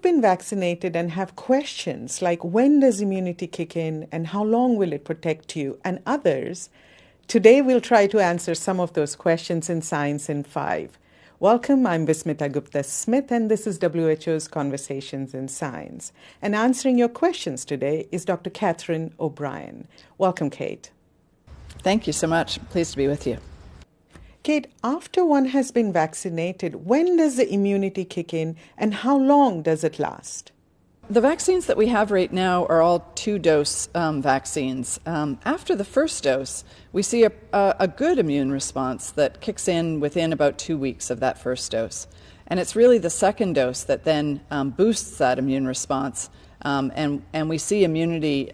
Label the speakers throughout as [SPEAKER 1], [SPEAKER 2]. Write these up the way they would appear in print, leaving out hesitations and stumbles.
[SPEAKER 1] you've been vaccinated and have questions like when does immunity kick in and how long will it protect you and others, today we'll try to answer some of those questions in Science in 5. Welcome, I'm Vismita Gupta-Smith and this is WHO's Conversations in Science. And answering your questions today is Dr. Catherine O'Brien. Welcome, Kate.
[SPEAKER 2] Thank you so much. Pleased to be with you.
[SPEAKER 1] Kate, after one has been vaccinated, when does the immunity kick in and how long does it last?
[SPEAKER 2] The vaccines that we have right now are all two-dose vaccines. After the first dose, we see a good immune response that kicks in within about 2 weeks of that first dose. And it's really the second dose that then boosts that immune response, and we see immunity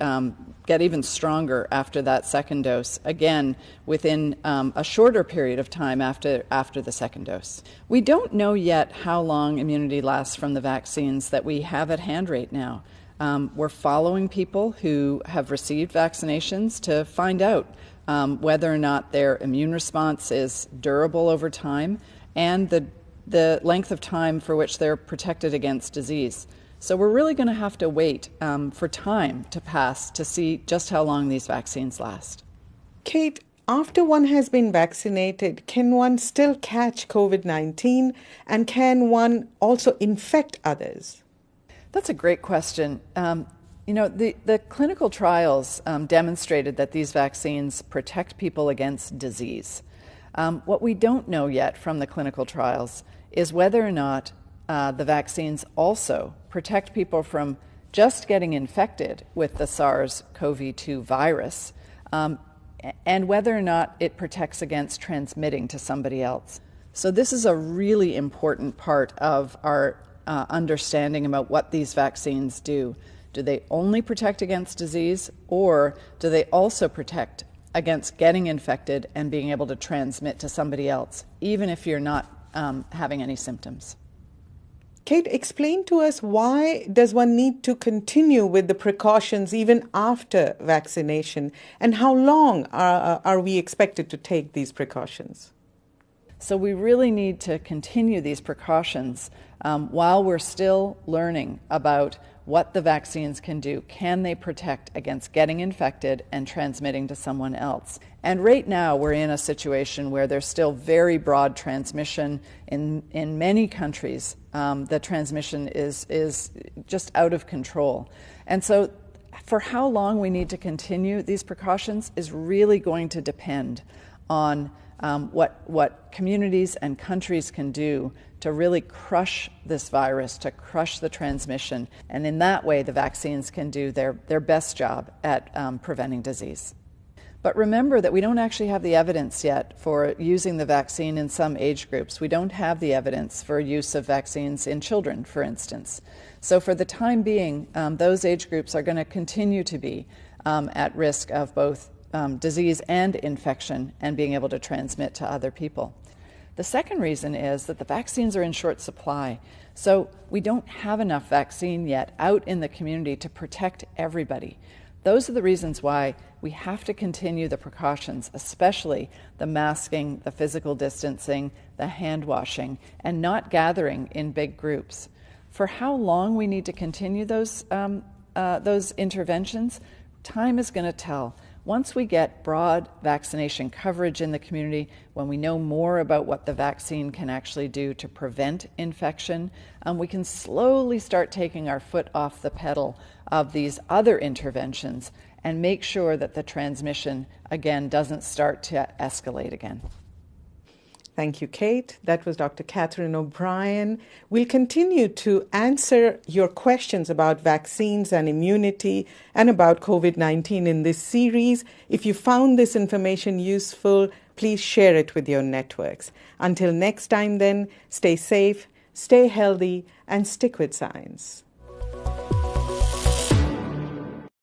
[SPEAKER 2] get even stronger after that second dose, again, within a shorter period of time after the second dose. We don't know yet how long immunity lasts from the vaccines that we have at hand right now. We're following people who have received vaccinations to find out whether or not their immune response is durable over time and the length of time for which they're protected against disease. So we're really going to have to wait for time to pass to see just how long these vaccines last.
[SPEAKER 1] Kate, after one has been vaccinated, can one still catch COVID-19 and can one also infect others?
[SPEAKER 2] That's a great question. The clinical trials demonstrated that these vaccines protect people against disease. What we don't know yet from the clinical trials is whether or not the vaccines also protect people from just getting infected with the SARS-CoV-2 virus, and whether or not it protects against transmitting to somebody else. So this is a really important part of our understanding about what these vaccines do. Do they only protect against disease, or do they also protect against getting infected and being able to transmit to somebody else, even if you're not having any symptoms?
[SPEAKER 1] Kate, explain to us, why does one need to continue with the precautions even after vaccination, and how long are we expected to take these precautions?
[SPEAKER 2] So we really need to continue these precautions while we're still learning about what the vaccines can do. Can they protect against getting infected and transmitting to someone else? And right now we're in a situation where there's still very broad transmission in many countries. The transmission is just out of control. And so for how long we need to continue these precautions is really going to depend on what communities and countries can do to really crush this virus, to crush the transmission. And in that way, the vaccines can do their best job at preventing disease. But remember that we don't actually have the evidence yet for using the vaccine in some age groups. We don't have the evidence for use of vaccines in children, for instance. So for the time being, those age groups are going to continue to be at risk of both disease and infection and being able to transmit to other people. The second reason is that the vaccines are in short supply. So we don't have enough vaccine yet out in the community to protect everybody. Those are the reasons why we have to continue the precautions, especially the masking, the physical distancing, the hand washing, and not gathering in big groups. For how long we need to continue those interventions, time is going to tell. Once we get broad vaccination coverage in the community, when we know more about what the vaccine can actually do to prevent infection, we can slowly start taking our foot off the pedal of these other interventions and make sure that the transmission, again, doesn't start to escalate again.
[SPEAKER 1] Thank you, Kate. That was Dr. Catherine O'Brien. We'll continue to answer your questions about vaccines and immunity and about COVID-19 in this series. If you found this information useful, please share it with your networks. Until next time then, stay safe, stay healthy, and stick with science.